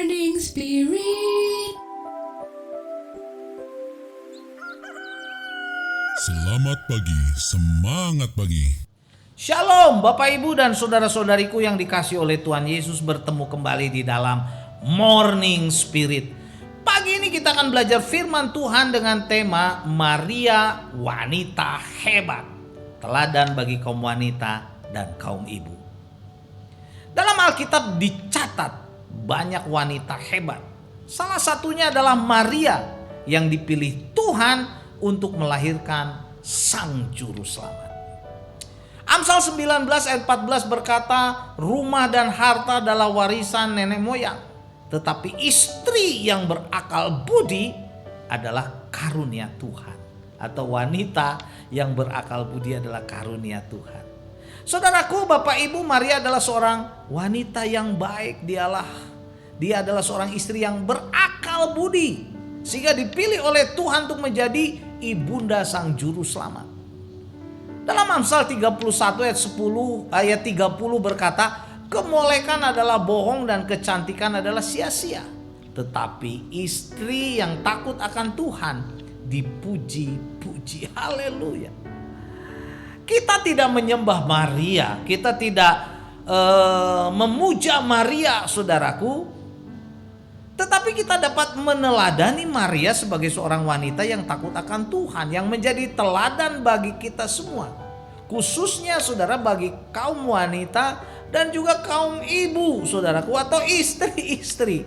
Morning Spirit. Selamat pagi, semangat pagi. Shalom Bapak Ibu dan saudara-saudariku yang dikasihi oleh Tuhan Yesus, bertemu kembali di dalam Morning Spirit. Pagi ini kita akan belajar firman Tuhan dengan tema Maria wanita hebat, teladan bagi kaum wanita dan kaum ibu. Dalam Alkitab dicatat banyak wanita hebat. Salah satunya adalah Maria yang dipilih Tuhan untuk melahirkan Sang Juru Selamat. Amsal 19 ayat 14 berkata, rumah dan harta adalah warisan nenek moyang, tetapi istri yang berakal budi adalah karunia Tuhan. Atau wanita yang berakal budi adalah karunia Tuhan. Saudaraku, Bapak Ibu, Maria adalah seorang wanita yang baik. Dia adalah seorang istri yang berakal budi, sehingga dipilih oleh Tuhan untuk menjadi ibunda Sang Juru Selamat. Dalam Amsal 31 ayat 30 berkata, kemolekan adalah bohong dan kecantikan adalah sia-sia. Tetapi istri yang takut akan Tuhan dipuji-puji. Haleluya. Kita tidak menyembah Maria, kita tidak memuja Maria, saudaraku. Tetapi kita dapat meneladani Maria sebagai seorang wanita yang takut akan Tuhan, yang menjadi teladan bagi kita semua. Khususnya saudara, bagi kaum wanita dan juga kaum ibu, saudaraku, atau istri-istri.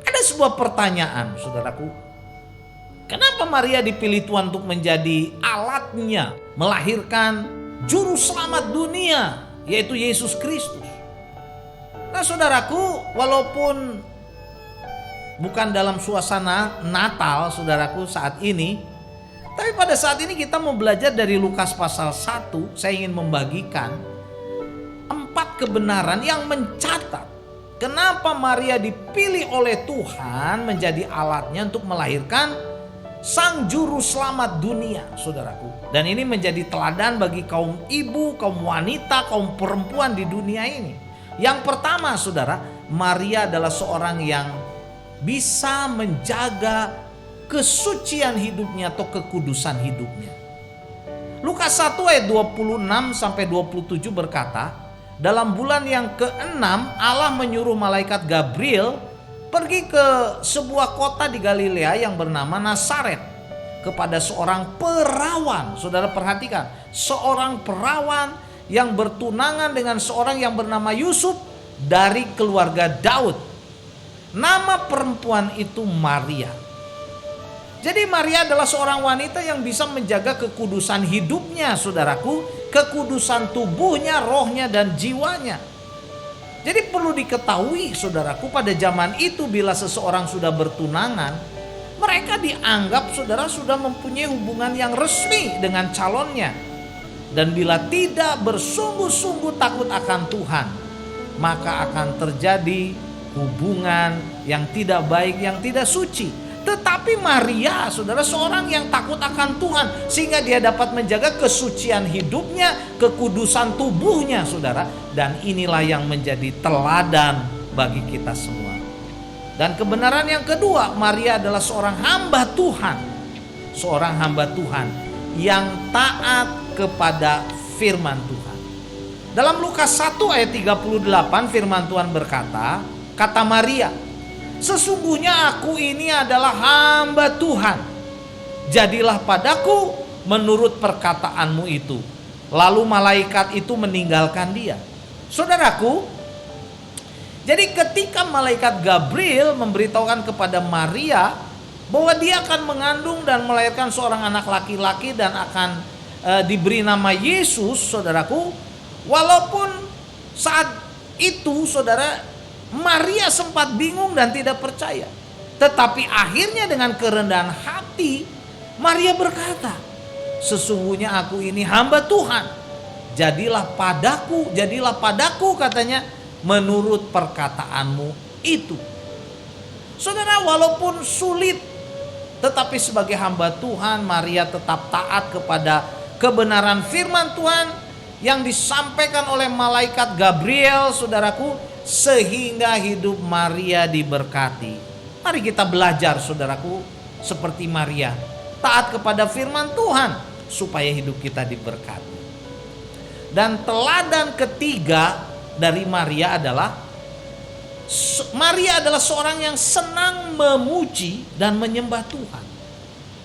Ada sebuah pertanyaan, saudaraku. Kenapa Maria dipilih Tuhan untuk menjadi alatnya melahirkan juru selamat dunia, yaitu Yesus Kristus? Nah, saudaraku, walaupun bukan dalam suasana Natal, saudaraku, saat ini, tapi pada saat ini kita mau belajar dari Lukas pasal 1. Saya ingin membagikan 4 kebenaran yang mencatat kenapa Maria dipilih oleh Tuhan menjadi alatnya untuk melahirkan Sang Juru Selamat dunia, saudaraku. Dan ini menjadi teladan bagi kaum ibu, kaum wanita, kaum perempuan di dunia ini. Yang pertama, saudara, Maria adalah seorang yang bisa menjaga kesucian hidupnya atau kekudusan hidupnya. Lukas 1 ayat 26 sampai 27 berkata, dalam bulan yang ke-6 Allah menyuruh malaikat Gabriel pergi ke sebuah kota di Galilea yang bernama Nazaret kepada seorang perawan. Saudara perhatikan, seorang perawan yang bertunangan dengan seorang yang bernama Yusuf dari keluarga Daud. Nama perempuan itu Maria. Jadi Maria adalah seorang wanita yang bisa menjaga kekudusan hidupnya, saudaraku, kekudusan tubuhnya, rohnya, dan jiwanya. Jadi perlu diketahui, saudaraku, pada zaman itu bila seseorang sudah bertunangan, mereka dianggap, saudara, sudah mempunyai hubungan yang resmi dengan calonnya. Dan bila tidak bersungguh-sungguh takut akan Tuhan, maka akan terjadi hubungan yang tidak baik, yang tidak suci. Tetapi Maria, saudara, seorang yang takut akan Tuhan, sehingga dia dapat menjaga kesucian hidupnya, kekudusan tubuhnya, saudara. Dan inilah yang menjadi teladan bagi kita semua. Dan kebenaran yang kedua, Maria adalah seorang hamba Tuhan. Seorang hamba Tuhan yang taat kepada firman Tuhan. Dalam Lukas 1 ayat 38 firman Tuhan berkata, kata Maria, sesungguhnya aku ini adalah hamba Tuhan. Jadilah padaku menurut perkataanmu itu. Lalu malaikat itu meninggalkan dia. Saudaraku, jadi ketika malaikat Gabriel memberitahukan kepada Maria bahwa dia akan mengandung dan melahirkan seorang anak laki-laki dan akan diberi nama Yesus, saudaraku, walaupun saat itu, saudara, Maria sempat bingung dan tidak percaya. Tetapi akhirnya dengan kerendahan hati, Maria berkata, sesungguhnya aku ini hamba Tuhan. Jadilah padaku katanya, menurut perkataanmu itu. Saudara, walaupun sulit, tetapi sebagai hamba Tuhan, Maria tetap taat kepada kebenaran firman Tuhan yang disampaikan oleh malaikat Gabriel, saudaraku, sehingga hidup Maria diberkati. Mari kita belajar saudaraku seperti Maria, taat kepada firman Tuhan supaya hidup kita diberkati. Dan teladan ketiga dari Maria adalah seorang yang senang memuji dan menyembah Tuhan.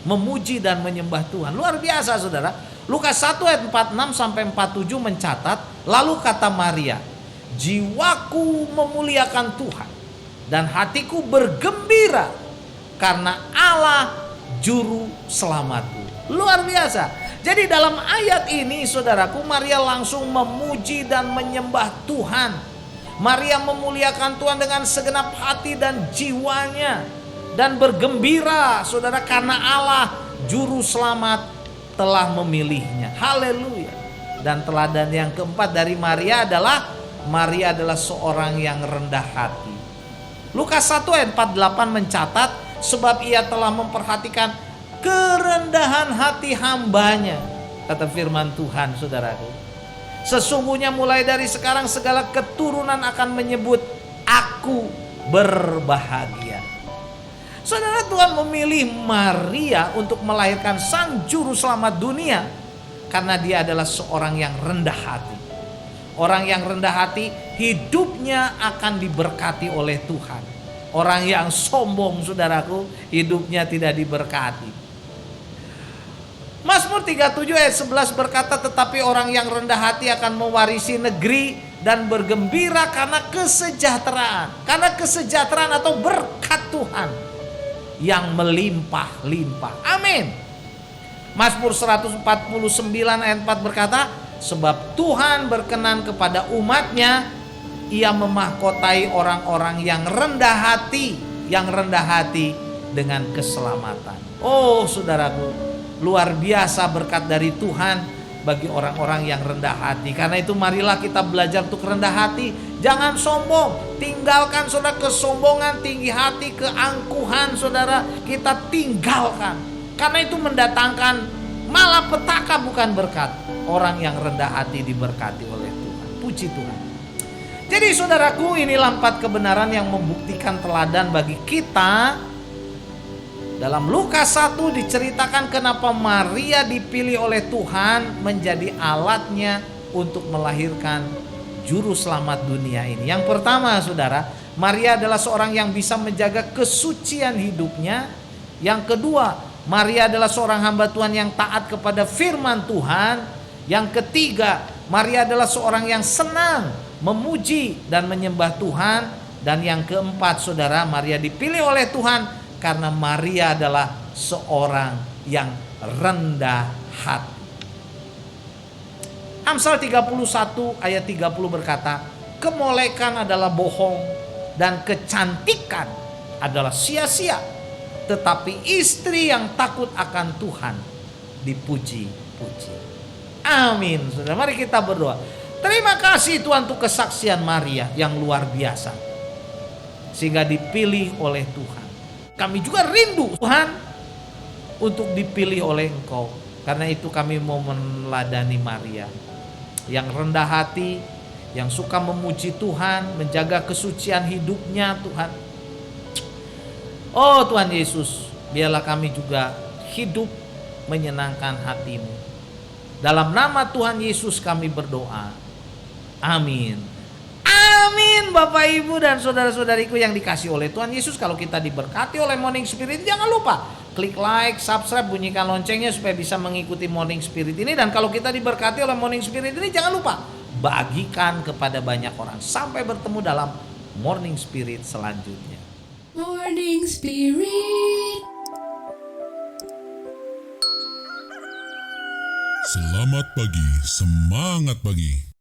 Memuji dan menyembah Tuhan. Luar biasa saudara. Lukas 1 ayat 46 sampai 47 mencatat, lalu kata Maria, jiwaku memuliakan Tuhan dan hatiku bergembira karena Allah juru selamatku. Luar biasa. Jadi dalam ayat ini saudaraku, Maria langsung memuji dan menyembah Tuhan. Maria memuliakan Tuhan dengan segenap hati dan jiwanya, dan bergembira saudara karena Allah juru selamat telah memilihnya. Haleluya. Dan teladan yang keempat dari Maria adalah seorang yang rendah hati. Lukas 1 ayat 48 mencatat, sebab ia telah memperhatikan kerendahan hati hambanya, kata firman Tuhan saudaraku. Sesungguhnya mulai dari sekarang segala keturunan akan menyebut aku berbahagia. Saudara, Tuhan memilih Maria untuk melahirkan sang juru selamat dunia karena dia adalah seorang yang rendah hati. Orang yang rendah hati hidupnya akan diberkati oleh Tuhan. Orang yang sombong saudaraku hidupnya tidak diberkati. Mazmur 37 ayat 11 berkata, tetapi orang yang rendah hati akan mewarisi negeri dan bergembira karena kesejahteraan. Karena kesejahteraan atau berkat Tuhan yang melimpah-limpah. Amin. Mazmur 149 ayat 4 berkata, sebab Tuhan berkenan kepada umatnya, ia memahkotai orang-orang yang rendah hati dengan keselamatan. Oh saudaraku, luar biasa berkat dari Tuhan bagi orang-orang yang rendah hati. Karena itu marilah kita belajar untuk rendah hati. Jangan sombong. Tinggalkan saudara kesombongan, tinggi hati, keangkuhan saudara. Kita tinggalkan. Karena itu mendatangkan malapetaka bukan berkat. Orang yang rendah hati diberkati oleh Tuhan. Puji Tuhan. Jadi saudaraku, inilah 4 kebenaran yang membuktikan teladan bagi kita. Dalam Lukas 1 diceritakan kenapa Maria dipilih oleh Tuhan menjadi alatnya untuk melahirkan juru selamat dunia ini. Yang pertama saudara, Maria adalah seorang yang bisa menjaga kesucian hidupnya. Yang kedua, Maria adalah seorang hamba Tuhan yang taat kepada firman Tuhan. Yang ketiga, Maria adalah seorang yang senang memuji dan menyembah Tuhan. Dan yang keempat saudara, Maria dipilih oleh Tuhan karena Maria adalah seorang yang rendah hati. Amsal 31 ayat 30 berkata, kemolekan adalah bohong dan kecantikan adalah sia-sia, tetapi istri yang takut akan Tuhan dipuji-puji. Amin. Saudara, mari kita berdoa. Terima kasih Tuhan untuk kesaksian Maria yang luar biasa, sehingga dipilih oleh Tuhan. Kami juga rindu Tuhan untuk dipilih oleh Engkau. Karena itu kami mau meneladani Maria yang rendah hati, yang suka memuji Tuhan, menjaga kesucian hidupnya Tuhan. Oh Tuhan Yesus, biarlah kami juga hidup menyenangkan hati-Mu. Dalam nama Tuhan Yesus kami berdoa. Amin. Amin. Bapak Ibu dan saudara-saudariku yang dikasih oleh Tuhan Yesus, kalau kita diberkati oleh Morning Spirit, jangan lupa klik like, subscribe, bunyikan loncengnya supaya bisa mengikuti Morning Spirit ini. Dan kalau kita diberkati oleh Morning Spirit ini, jangan lupa bagikan kepada banyak orang. Sampai bertemu dalam Morning Spirit selanjutnya. Morning Spirit. Selamat pagi, semangat pagi.